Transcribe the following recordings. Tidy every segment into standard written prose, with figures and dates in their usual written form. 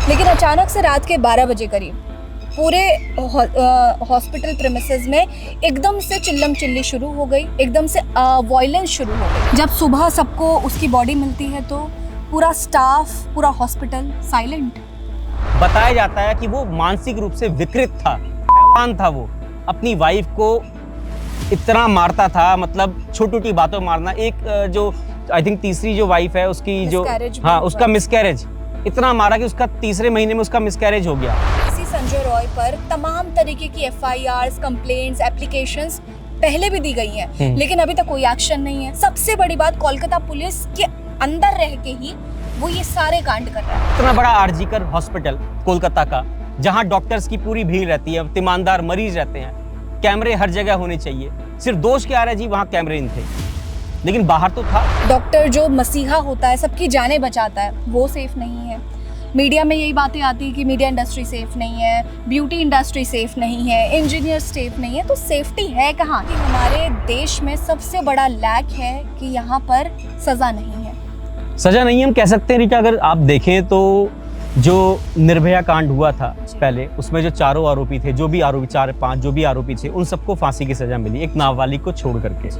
लेकिन अचानक से रात के 12 बजे करीब पूरे हॉस्पिटल प्रेमिसेस में एकदम से चिल्लम चिल्ली शुरू हो गई, एकदम से वॉयलेंस शुरू हो गई। जब सुबह सबको उसकी बॉडी मिलती है तो पूरा स्टाफ, पूरा हॉस्पिटल साइलेंट। बताया जाता है कि वो मानसिक रूप से विकृत था, हैवान था। वो अपनी वाइफ को इतना मारता था, मतलब छोटी छोटी बातों में मारना। एक जो आई थिंक तीसरी जो वाइफ है उसकी, जो हाँ उसका मिसकैरेज, इतना मारा कि उसका तीसरे महीने में उसका मिसकैरेज हो गया। इसी संजय रॉय पर तमाम तरीके की FIRs, कंप्लेंट्स, एप्लीकेशंस पहले भी दी गई हैं, लेकिन अभी तक कोई एक्शन नहीं है। सबसे बड़ी बात, कोलकाता पुलिस के अंदर रह के ही वो ये सारे कांड कर रहा है। इतना बड़ा आरजीकर हॉस्पिटल कोलकाता का, जहां डॉक्टर्स की पूरी भीड़ रहती है, ईमानदार मरीज रहते हैं, कैमरे हर जगह होने चाहिए। सिर्फ दोष क्या आ रहा है जी, वहां कैमरे नहीं थे, लेकिन बाहर तो था। डॉक्टर जो मसीहा होता है, सबकी जानें बचाता है, वो सेफ नहीं है। मीडिया में यही बातें आती है कि मीडिया इंडस्ट्री सेफ नहीं है, ब्यूटी इंडस्ट्री सेफ नहीं है, इंजीनियर सेफ नहीं है। तो सेफ्टी है कहाँ? कि हमारे देश में सबसे बड़ा लैक है कि यहाँ पर सजा नहीं है। सजा नहीं हम कह सकते हैं रीटा। अगर आप देखें तो जो निर्भया कांड हुआ था पहले, उसमें जो चारों आरोपी थे, जो भी आरोपी 4-5 जो भी आरोपी थे, उन सबको फांसी की सजा मिली, एक नाबालिग को छोड़ करके,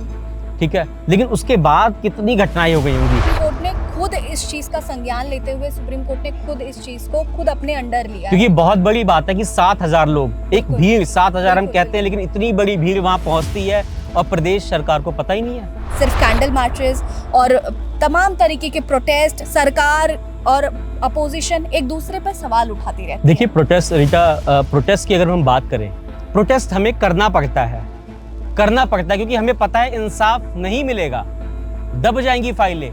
ठीक है। लेकिन उसके बाद कितनी घटनाएं हो गई होंगी। सुप्रीम कोर्ट ने खुद इस चीज का संज्ञान लेते हुए सुप्रीम कोर्ट ने खुद इस चीज को खुद अपने अंडर लिया, क्योंकि बहुत बड़ी बात है कि 7,000 लोग, एक भीड़, 7,000 हम कहते हैं, लेकिन इतनी बड़ी भीड़ वहां पहुंचती है और प्रदेश सरकार को पता ही नहीं है। सिर्फ कैंडल मार्चेस और तमाम तरीके के प्रोटेस्ट, सरकार और अपोजिशन एक दूसरे पर सवाल उठाती रहती है। देखिए प्रोटेस्ट रीटा, प्रोटेस्ट की अगर हम बात करें, प्रोटेस्ट हमें करना पड़ता है क्योंकि हमें पता है इंसाफ नहीं मिलेगा। दब जाएंगी फाइलें,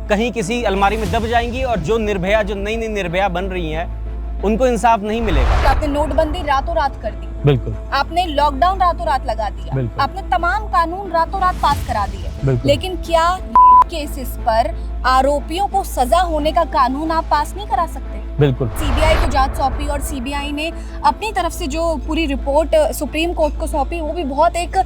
कहीं किसी अलमारी में दब जाएंगी, और जो निर्भया, जो नई नई निर्भया बन रही हैं, उनको इंसाफ नहीं मिलेगा। आपने नोटबंदी रातों रात कर दी, बिल्कुल। आपने लॉकडाउन रातों रात लगा दिया, आपने तमाम कानून रातों रात पास करा दिए, लेकिन क्या केसेस पर आरोपियों को सजा होने का कानून आप पास नहीं करा सकते? बिल्कुल। सीबीआई को जांच सौंपी और सीबीआई ने अपनी तरफ से जो पूरी रिपोर्ट सुप्रीम कोर्ट को सौंपी, वो भी बहुत एक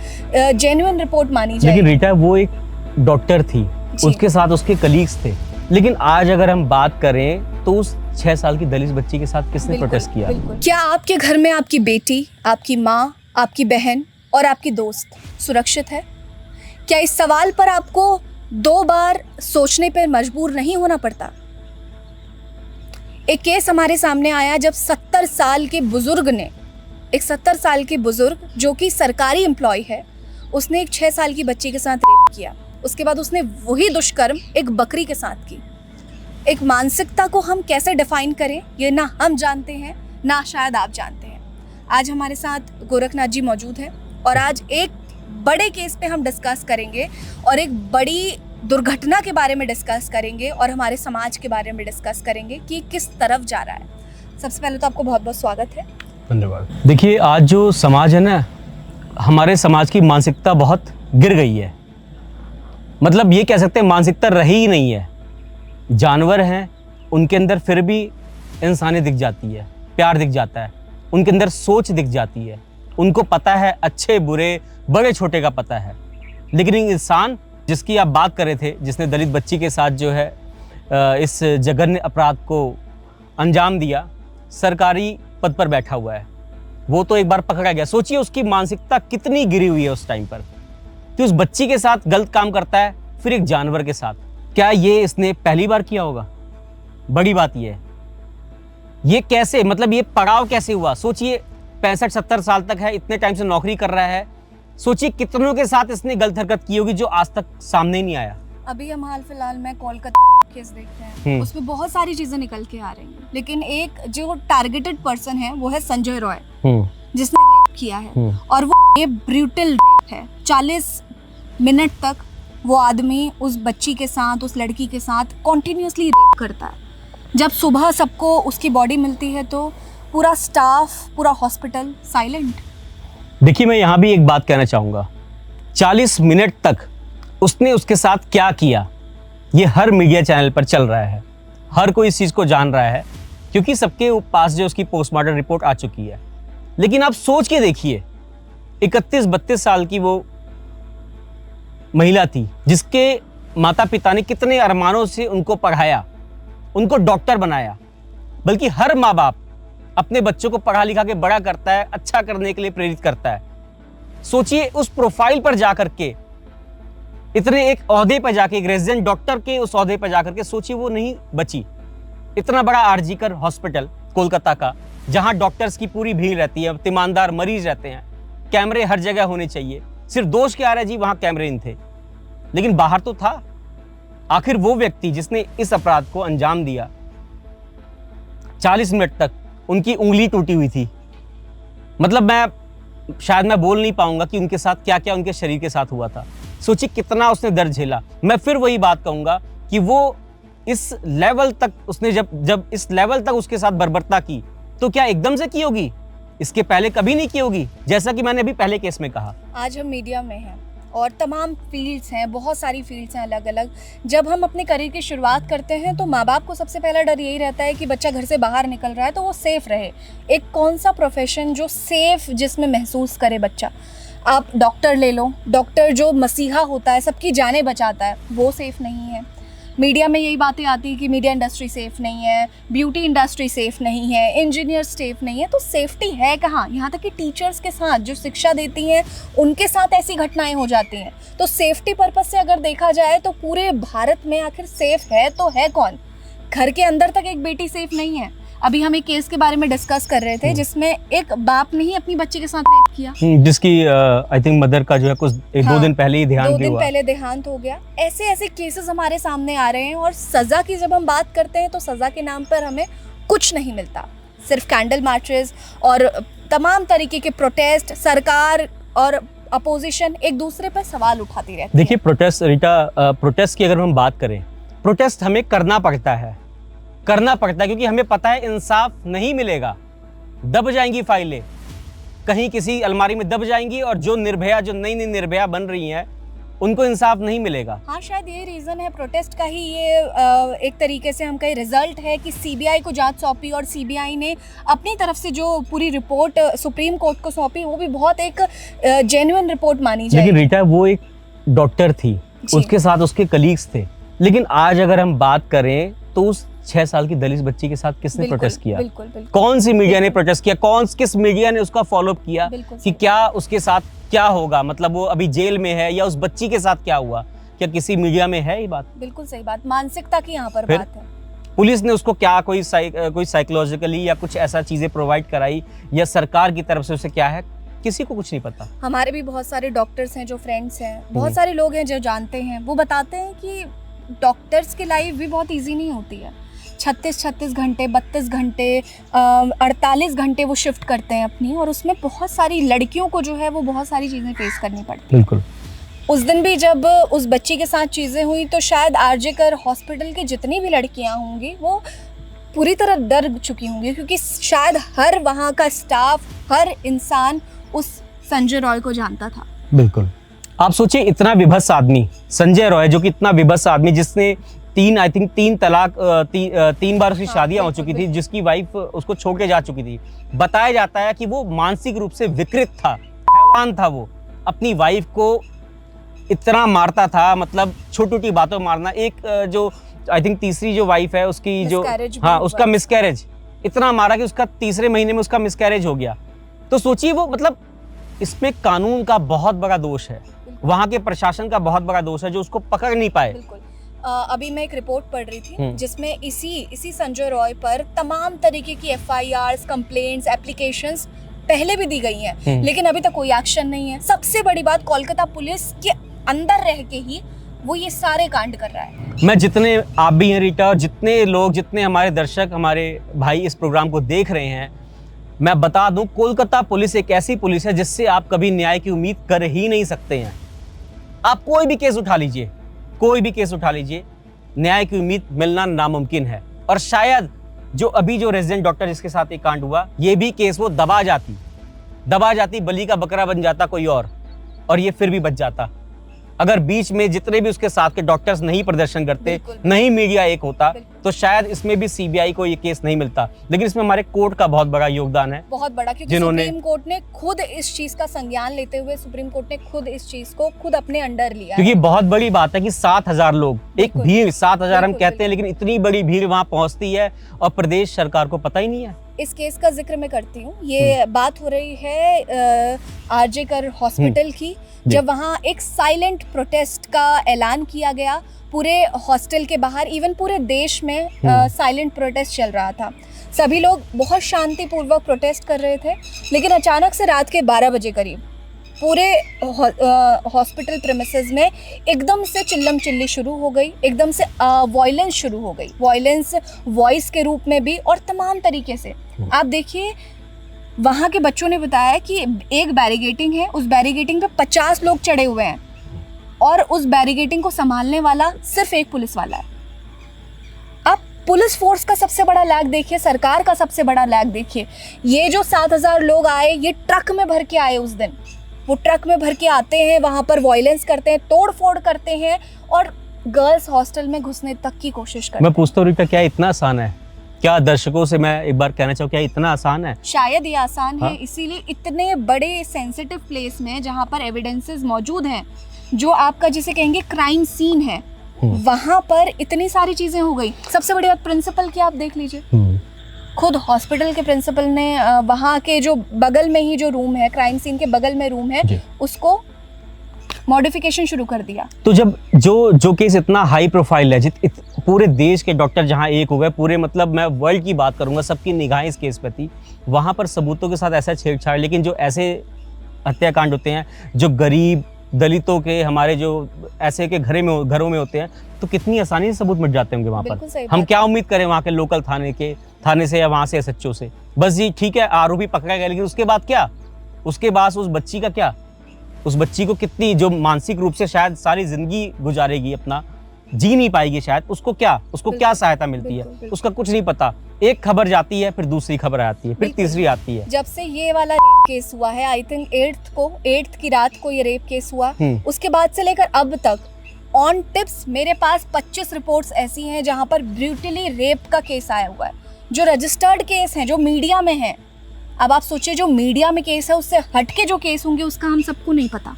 जेन्युइन रिपोर्ट मानी जाए। लेकिन रीटा वो एक डॉक्टर थी, उसके साथ उसके कलीग्स थे। लेकिन आज अगर हम बात करें तो उस 6 साल की दलित बच्ची के साथ किसने प्रोटेस्ट किया? क्या आपके घर में आपकी बेटी, आपकी माँ, आपकी बहन और आपकी दोस्त सुरक्षित है? क्या इस सवाल पर आपको 2 बार सोचने पर मजबूर नहीं होना पड़ता? एक केस हमारे सामने आया जब 70 साल के बुजुर्ग ने, एक 70 साल के बुजुर्ग जो कि सरकारी एम्प्लॉय है, उसने एक 6 साल की बच्ची के साथ रेप किया। उसके बाद उसने वही दुष्कर्म एक बकरी के साथ की। एक मानसिकता को हम कैसे डिफाइन करें, ये ना हम जानते हैं, ना शायद आप जानते हैं। आज हमारे साथ गोरखनाथ जी मौजूद हैं और आज एक बड़े केस पे हम डिस्कस करेंगे और एक बड़ी दुर्घटना के बारे में डिस्कस करेंगे और हमारे समाज के बारे में डिस्कस करेंगे कि किस तरफ जा रहा है। सबसे पहले तो आपको बहुत बहुत स्वागत है। धन्यवाद। देखिए आज जो समाज है ना, हमारे समाज की मानसिकता बहुत गिर गई है। मतलब ये कह सकते हैं मानसिकता रही ही नहीं है। जानवर हैं, उनके अंदर फिर भी इंसानियत दिख जाती है, प्यार दिख जाता है, उनके अंदर सोच दिख जाती है, उनको पता है अच्छे बुरे, बड़े छोटे का पता है। लेकिन इंसान जिसकी आप बात कर रहे थे, जिसने दलित बच्ची के साथ जो है इस जघन्य अपराध को अंजाम दिया, सरकारी पद पर बैठा हुआ है, वो तो एक बार पकड़ा गया। सोचिए उसकी मानसिकता कितनी गिरी हुई है उस टाइम पर कि उस बच्ची के साथ गलत काम करता है, फिर एक जानवर के साथ। क्या ये इसने पहली बार किया होगा? बड़ी बात ये कैसे, मतलब ये पड़ाव कैसे हुआ? सोचिए 65-70 साल तक है, इतने टाइम से नौकरी कर रहा है। सोचिए कितनों के साथ इसने गलत हरकत की होगी जो आज तक सामने ही नहीं आया। अभी हम हाल फिलहाल में कोलकाता केस देख रहे हैं, उसमें बहुत सारी चीजें निकल के आ रही हैं, लेकिन एक जो टारगेटेड पर्सन है वो है संजय रॉय, जिसने रेप किया है। और वो ये ब्रूटल रेप है। 40 मिनट तक वो आदमी उस बच्ची के साथ, उस लड़की के साथ कॉन्टिन्यूसली रेप करता है। जब सुबह सबको उसकी बॉडी मिलती है तो पूरा स्टाफ, पूरा हॉस्पिटल साइलेंट। देखिए मैं यहाँ भी एक बात कहना चाहूँगा, 40 मिनट तक उसने उसके साथ क्या किया, ये हर मीडिया चैनल पर चल रहा है, हर कोई इस चीज़ को जान रहा है, क्योंकि सबके पास जो उसकी पोस्टमार्टम रिपोर्ट आ चुकी है। लेकिन आप सोच के देखिए, 31-32 साल की वो महिला थी, जिसके माता पिता ने कितने अरमानों से उनको पढ़ाया, उनको डॉक्टर बनाया, बल्कि हर माँ बाप अपने बच्चों को पढ़ा लिखा के बड़ा करता है, अच्छा करने के लिए प्रेरित करता है। सोचिए उस प्रोफाइल पर जाकर के, इतने एक ओहदे पर जाके, एक रेजिडेंट डॉक्टर के उस ओहदे पर जाकर के, सोचिए वो नहीं बची। इतना बड़ा आरजीकर हॉस्पिटल कोलकाता का, जहां डॉक्टर्स की पूरी भीड़ रहती है, ईमानदार मरीज रहते हैं, कैमरे हर जगह होने चाहिए। सिर्फ दोष क्या आ रहा है जी, वहां कैमरे नहीं थे, लेकिन बाहर तो था। आखिर वो व्यक्ति जिसने इस अपराध को अंजाम दिया, 40 मिनट तक उनकी उंगली टूटी हुई थी। मतलब शायद मैं बोल नहीं पाऊंगा कि उनके साथ क्या क्या उनके शरीर के साथ हुआ था। सोचिए कितना उसने दर्द झेला। मैं फिर वही बात कहूंगा कि वो इस लेवल तक उसने जब इस लेवल तक उसके साथ बर्बरता की, तो क्या एकदम से की होगी? इसके पहले कभी नहीं की होगी, जैसा कि मैंने अभी पहले केस में कहा। आज हम मीडिया में हैं और तमाम फील्ड्स हैं, बहुत सारी फील्ड्स हैं अलग अलग। जब हम अपने करियर की शुरुआत करते हैं तो माँ बाप को सबसे पहला डर यही रहता है कि बच्चा घर से बाहर निकल रहा है तो वो सेफ़ रहे। एक कौन सा प्रोफेशन जो सेफ़, जिसमें महसूस करे बच्चा। आप डॉक्टर ले लो, डॉक्टर जो मसीहा होता है, सबकी जानें बचाता है, वो सेफ़ नहीं है। मीडिया में यही बातें आती है कि मीडिया इंडस्ट्री सेफ़ नहीं है, ब्यूटी इंडस्ट्री सेफ़ नहीं है, इंजीनियर सेफ़ नहीं है। तो सेफ्टी है कहाँ? यहाँ तक कि टीचर्स के साथ, जो शिक्षा देती हैं, उनके साथ ऐसी घटनाएं हो जाती हैं। तो सेफ्टी पर्पस से अगर देखा जाए तो पूरे भारत में आखिर सेफ़ है तो है कौन? घर के अंदर तक एक बेटी सेफ़ नहीं है। अभी हम एक केस के बारे में डिस्कस कर रहे थे जिसमें एक बाप ने ही अपनी बच्ची के साथ रेप किया, जिसकी आई थिंक मदर का जो है कुछ 2 दिन पहले ही देहांत भी हुआ। 2 दिन पहले देहांत हो गया। ऐसे ऐसे केसेस हमारे सामने आ रहे हैं। और सज़ा की जब हम बात करते हैं तो सज़ा के नाम पर हमें कुछ नहीं मिलता, सिर्फ कैंडल मार्चेस और तमाम तरीके के प्रोटेस्ट। सरकार और अपोजिशन एक दूसरे पर सवाल उठाती रहती है। देखिए प्रोटेस्ट की अगर हम बात करें, प्रोटेस्ट हमें करना पड़ता है क्योंकि हमें पता है इंसाफ नहीं मिलेगा। दब जाएंगी फाइलें, कहीं किसी अलमारी में दब जाएंगी, और जो नई निर्भया बन रही हैं उनको इंसाफ नहीं मिलेगा। हाँ, शायद ये रीज़न है प्रोटेस्ट का ही। ये एक तरीके से हम कहीं रिजल्ट है कि सीबीआई को जांच सौंपी और सीबीआई ने अपनी तरफ से जो पूरी रिपोर्ट सुप्रीम कोर्ट को सौंपी, वो भी बहुत एक जेन्युइन रिपोर्ट मानी जाए। लेकिन रीटा वो एक डॉक्टर थी, उसके साथ उसके कलीग्स थे। लेकिन आज अगर हम बात करें तो उस 6 साल की दलित बच्ची के साथ किसने प्रोटेस्ट किया? बिल्कुल। कौन सी मीडिया ने प्रोटेस्ट किया? किस मीडिया ने उसका फॉलोअप किया कि क्या उसके साथ क्या होगा? मतलब वो अभी जेल में है या उस बच्ची के साथ क्या हुआ? क्या किसी मीडिया में है ये बात? बिल्कुल सही बात। मानसिकता की यहाँ पर बात है। पुलिस ने उसको क्या कोई साइकोलॉजिकली या कुछ ऐसा चीजें प्रोवाइड कराई, या सरकार की तरफ से उसे क्या है? किसी को कुछ नहीं पता। हमारे भी बहुत सारे डॉक्टर्स हैं जो फ्रेंड्स हैं, बहुत सारे लोग हैं जो जानते हैं, वो बताते हैं कि डॉक्टर्स की लाइफ भी बहुत इजी नहीं होती है। 36 घंटे, 32 घंटे, 48 घंटे वो शिफ्ट करते हैं अपनी, और उसमें बहुत सारी लड़कियों को जो है वो बहुत सारी चीज़ें फेस करनी पड़ती हैं। बिल्कुल। उस दिन भी जब उस बच्ची के साथ चीज़ें हुई तो शायद आरजेकर हॉस्पिटल की जितनी भी लड़कियां होंगी वो पूरी तरह डर चुकी होंगी, क्योंकि शायद हर वहाँ का स्टाफ, हर इंसान उस संजय रॉय को जानता था। बिल्कुल। आप सोचिए इतना विभत्स आदमी संजय रॉय, जो कि इतना विभत्स आदमी जिसने 3 तलाक 3 बार उसकी शादियां हो चुकी थी, जिसकी वाइफ उसको छोड़ के जा चुकी थी। बताया जाता है कि वो मानसिक रूप से विकृत था, हैवान था। वो अपनी वाइफ को इतना मारता था, मतलब छोटी-छोटी बातों मारना। एक जो आई थिंक तीसरी जो वाइफ है उसकी, जो उसका मिसकैरेज, इतना मारा कि उसका 3रे महीने में उसका मिसकैरेज हो गया। तो सोचिए वो, मतलब इसमें कानून का बहुत बड़ा दोष है, वहाँ के प्रशासन का बहुत बड़ा दोष है जो उसको पकड़ नहीं पाए। बिल्कुल। अभी मैं एक रिपोर्ट पढ़ रही थी जिसमें इसी संजय रॉय पर तमाम तरीके की FIRs, कंप्लेंट्स, एप्लीकेशंस पहले भी दी गई हैं, लेकिन अभी तक कोई एक्शन नहीं है। सबसे बड़ी बात, कोलकाता पुलिस के अंदर रह के ही वो ये सारे कांड कर रहा है। मैं जितने आप भी हैं रीटा, और जितने लोग, जितने हमारे दर्शक, हमारे भाई इस प्रोग्राम को देख रहे हैं, मैं बता दूं, कोलकाता पुलिस एक ऐसी पुलिस है जिससे आप कभी न्याय की उम्मीद कर ही नहीं सकते हैं। आप कोई भी केस उठा लीजिए, न्याय की उम्मीद मिलना नामुमकिन है। और शायद जो रेजिडेंट डॉक्टर जिसके साथ एक कांड हुआ, ये भी केस वो दबा जाती, बलि का बकरा बन जाता कोई और ये फिर भी बच जाता। अगर बीच में जितने भी उसके साथ के डॉक्टर्स नहीं प्रदर्शन करते, बिल्कुल। नहीं मीडिया एक होता, बिल्कुल। तो शायद इसमें भी सीबीआई को ये केस नहीं मिलता। लेकिन इसमें हमारे कोर्ट का बहुत बड़ा योगदान है, बहुत बड़ा, क्योंकि जिन्होंने- सुप्रीम कोर्ट ने खुद इस चीज का संज्ञान लेते हुए सुप्रीम कोर्ट ने खुद इस चीज को खुद अपने अंडर लिया है। क्योंकि बहुत बड़ी बात है कि 7,000 लोग, एक बिल्कुल। भीड़, 7,000 हम बिल्कुल, कहते हैं, लेकिन इतनी बड़ी भीड़ वहां पहुंचती है और प्रदेश सरकार को पता ही नहीं है। इस केस का जिक्र मैं करती हूँ। ये बात हो रही है आरजे कर हॉस्पिटल की, जब वहाँ एक साइलेंट प्रोटेस्ट का ऐलान किया गया पूरे हॉस्टल के बाहर, इवन पूरे देश में साइलेंट प्रोटेस्ट चल रहा था। सभी लोग बहुत शांतिपूर्वक प्रोटेस्ट कर रहे थे, लेकिन अचानक से रात के 12 बजे करीब पूरे हॉस्पिटल प्रेमिसेस में एकदम से चिल्लम चिल्ली शुरू हो गई, एकदम से वॉयलेंस शुरू हो गई। वॉयलेंस वॉइस के रूप में भी और तमाम तरीके से। आप देखिए, वहाँ के बच्चों ने बताया कि एक बैरिगेटिंग है, उस बैरिगेटिंग पे 50 लोग चढ़े हुए हैं और उस बैरिगेटिंग को संभालने वाला सिर्फ एक पुलिस वाला है। आप पुलिस फोर्स का सबसे बड़ा लैग देखिए, सरकार का सबसे बड़ा लैग देखिए। ये जो 7,000 लोग आए, ये ट्रक में भर के आए उस दिन। वो ट्रक में भर के आते हैं, वहाँ पर वॉयलेंस करते हैं, तोड़ फोड़ करते हैं और गर्ल्स हॉस्टल में घुसने तक की कोशिश करते हैं। मैं पूछता हूँ रीटा, क्या इतना आसान है? क्या दर्शकों से मैं एक बार कहना चाहूँ, क्या इतना आसान है? शायद ये आसान है, हाँ? इसीलिए इतने बड़े सेंसिटिव प्लेस में जहाँ पर एविडेंसेस मौजूद हैं, जो आपका जिसे कहेंगे क्राइम सीन है, वहाँ पर इतनी सारी चीजें हो गई। सबसे बड़ी बात प्रिंसिपल की आप देख लीजिए, खुद हॉस्पिटल के प्रिंसिपल ने वहाँ के जो बगल में ही जो रूम है, क्राइम सीन के बगल में रूम है, उसको मॉडिफिकेशन शुरू कर दिया। तो जब जो केस इतना हाई प्रोफाइल है, पूरे देश के डॉक्टर जहां एक हो गए, पूरे मतलब मैं वर्ल्ड की बात करूंगा, सबकी निगाहें इस केस पे थी, वहां पर सबूतों के साथ ऐसा छेड़छाड़। लेकिन जो ऐसे हत्याकांड होते हैं, जो गरीब दलितों के, हमारे जो ऐसे के घरों में होते हैं, तो कितनी आसानी से सबूत मिट जाते होंगे वहाँ पर। हम क्या उम्मीद करें वहाँ के लोकल थाने से या वहाँ से एसएचओ से? बस जी ठीक है, आरोपी पकड़ा गया, लेकिन उसके बाद क्या? उसके बाद उस बच्ची का क्या? उस बच्ची को कितनी, जो मानसिक रूप से शायद सारी जिंदगी गुजारेगी, अपना जी नहीं पाएगी शायद, उसको क्या सहायता मिलती है? उसका कुछ नहीं पता। एक खबर जाती है, फिर दूसरी खबर आती है, फिर तीसरी आती है। जब से ये वाला रेप केस हुआ है, आई थिंक 8th की रात को ये रेप केस हुआ, उसके बाद से लेकर अब तक ऑन टिप्स मेरे पास 25 रिपोर्ट्स ऐसी हैं जहां पर ब्रूटली रेप का केस आया हुआ है, जो रजिस्टर्ड केस हैं, जो मीडिया में हैं। अब आप सोचिए, जो मीडिया में केस है उससे हटके जो केस होंगे उसका हम सबको नहीं पता।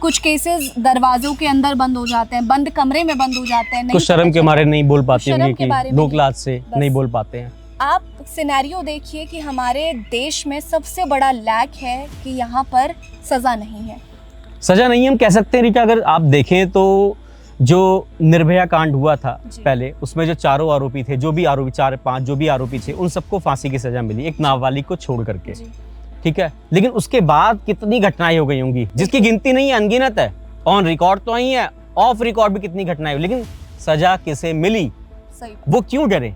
कुछ केसेस दरवाजों के अंदर बंद हो जाते हैं, बंद कमरे में बंद हो जाते हैं, कुछ शर्म के मारे नहीं बोल पाते होंगे, कि लोक लाज से नहीं बोल पाते हैं। आप सिनेरियो देखिए कि हमारे देश में सबसे बड़ा लैक है कि यहाँ पर सजा नहीं है। सजा नहीं हम कह सकते हैं रीटा। अगर आप देखें तो जो निर्भया कांड हुआ था पहले, उसमें जो चारों आरोपी थे, जो भी आरोपी 4-5 जो भी आरोपी थे, उन सबको फांसी की सजा मिली, एक नाबालिग को छोड़ करके, ठीक है। लेकिन उसके बाद कितनी घटनाएं हो गई होंगी जिसकी गिनती नहीं है, अनगिनत है। ऑन रिकॉर्ड तो आई है, ऑफ रिकॉर्ड भी कितनी घटनाएं हुई, लेकिन सजा किसे मिली? वो क्यों डरे?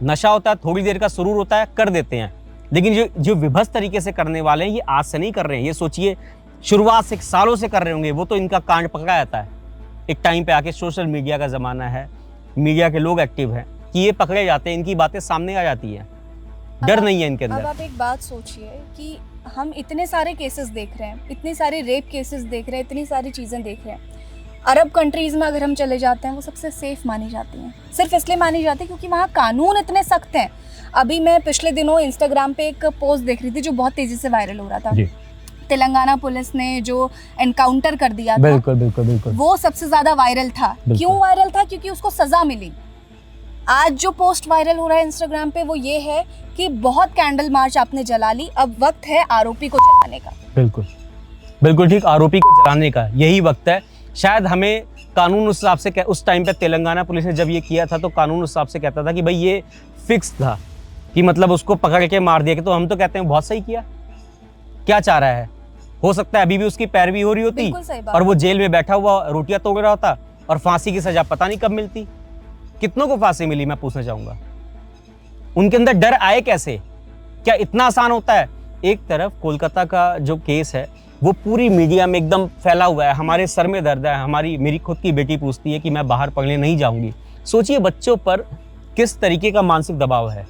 नशा होता है, थोड़ी देर का सुरूर होता है, कर देते हैं। लेकिन जो विभत्स तरीके से करने वाले हैं, ये आज से नहीं कर रहे हैं। ये सोचिए, शुरुआत से सालों से कर रहे होंगे। वो तो इनका कांड पकड़ा जाता है एक टाइम पे आके, सोशल मीडिया का ज़माना है, मीडिया के लोग एक्टिव हैं, कि ये पकड़े जाते हैं, इनकी बातें सामने आ जाती है, डर नहीं है इनके अंदर। अब आप एक बात सोचिए कि हम इतने सारे केसेस देख रहे हैं, इतनी सारी रेप केसेस देख रहे हैं, इतनी सारी चीज़ें देख रहे हैं। अरब कंट्रीज़ में अगर हम चले जाते हैं, वो सबसे सेफ मानी जाती हैं। सिर्फ इसलिए मानी जाती है क्योंकि वहाँ कानून इतने सख्त हैं। अभी मैं पिछले दिनों इंस्टाग्राम पे एक पोस्ट देख रही थी जो बहुत तेज़ी से वायरल हो रहा था। तेलंगाना पुलिस ने जो एनकाउंटर कर दिया था, बिल्कुल, वो सबसे ज्यादा वायरल था। क्यों वायरल था? क्योंकि उसको सजा मिली। आज जो पोस्ट वायरल हो रहा है इंस्टाग्राम पे, वो ये है कि बहुत कैंडल मार्च आपने जला ली, अब वक्त है आरोपी को जलाने का। बिल्कुल ठीक, आरोपी को जलाने का यही वक्त है। शायद हमें कानून उस हिसाब से, उस टाइम पे तेलंगाना पुलिस ने जब ये किया था, तो कानून उस हिसाब से कहता था कि भाई ये फिक्स था, कि मतलब उसको पकड़ के मार दिया। तो हम तो कहते हैं बहुत सही किया। क्या चाह रहा है? हो सकता है अभी भी उसकी पैरवी हो रही होती और वो जेल में बैठा हुआ रोटियां तोड़ रहा होता, और फांसी की सजा पता नहीं कब मिलती। कितनों को फांसी मिली, मैं पूछना चाहूंगा। उनके अंदर डर आए कैसे? क्या इतना आसान होता है? एक तरफ कोलकाता का जो केस है, वो पूरी मीडिया में एकदम फैला हुआ है, हमारे सर में दर्द है। मेरी खुद की बेटी पूछती है कि मैं बाहर पढ़ने नहीं जाऊंगी। सोचिए बच्चों पर किस तरीके का मानसिक दबाव है।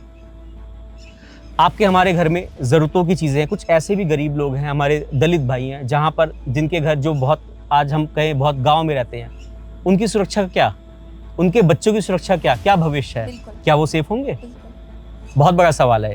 आपके हमारे घर में ज़रूरतों की चीज़ें हैं, कुछ ऐसे भी गरीब लोग हैं, हमारे दलित भाई हैं, जहाँ पर जिनके घर जो बहुत आज हम कहें बहुत गांव में रहते हैं, उनकी सुरक्षा क्या, उनके बच्चों की सुरक्षा क्या, क्या भविष्य है, बिल्कुल। क्या वो सेफ होंगे? बिल्कुल। बहुत बड़ा सवाल है।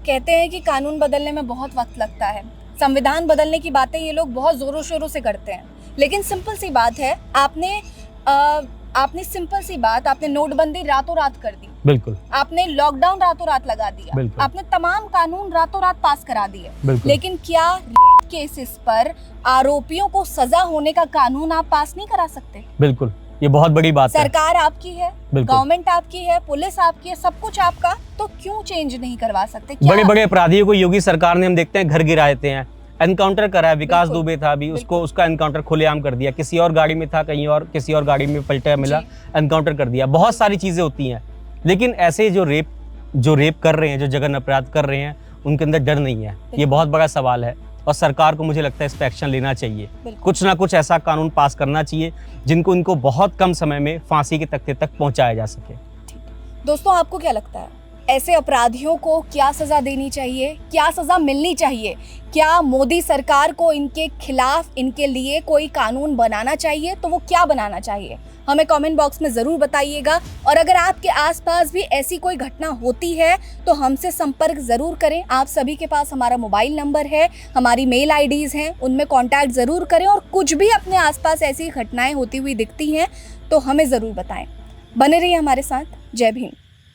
कहते हैं कि कानून बदलने में बहुत वक्त लगता है, संविधान बदलने की बातें ये लोग बहुत जोरों शोरों से करते हैं, लेकिन सिंपल सी बात है, आपने सिंपल सी बात, आपने नोटबंदी रातों रात कर दी, बिल्कुल आपने लॉकडाउन रातों रात लगा दिया, बिल्कुल। आपने तमाम कानून रातों रात पास करा दिए, बिल्कुल। लेकिन क्या रेप केसेस पर आरोपियों को सजा होने का कानून आप पास नहीं करा सकते? बिल्कुल, ये बहुत बड़ी बात है। सरकार आपकी है, बिल्कुल। गवर्नमेंट आपकी है, पुलिस आपकी है, सब कुछ आपका, तो क्यों चेंज नहीं करवा सकते? बड़े बड़े अपराधियों को योगी सरकार ने, हम देखते हैं, घर गिरा देते हैं। एनकाउंटर करा है, विकास बिल्कुल। दुबे था अभी, उसका एनकाउंटर खुलेआम कर दिया, किसी और गाड़ी में था, कहीं और किसी और गाड़ी में पलटा मिला, एनकाउंटर कर दिया। बहुत सारी चीजें होती हैं, लेकिन ऐसे जो रेप कर रहे हैं, जो जघन्य अपराध कर रहे हैं, उनके अंदर डर नहीं है। ये बहुत बड़ा सवाल है और सरकार को मुझे लगता है इस पर एक्शन लेना चाहिए। कुछ ना कुछ ऐसा कानून पास करना चाहिए इनको बहुत कम समय में फांसी के तख्ते तक पहुंचाया जा सके। दोस्तों, आपको क्या लगता है, ऐसे अपराधियों को क्या सजा देनी चाहिए, क्या सजा मिलनी चाहिए? क्या मोदी सरकार को इनके खिलाफ, इनके लिए कोई कानून बनाना चाहिए? तो वो क्या बनाना चाहिए, हमें कमेंट बॉक्स में ज़रूर बताइएगा। और अगर आपके आसपास भी ऐसी कोई घटना होती है तो हमसे संपर्क ज़रूर करें। आप सभी के पास हमारा मोबाइल नंबर है, हमारी मेल आईडीज़ हैं, उनमें कांटेक्ट ज़रूर करें। और कुछ भी अपने आसपास ऐसी घटनाएं होती हुई दिखती हैं तो हमें ज़रूर बताएं। बने रहिए हमारे साथ। जय भीम।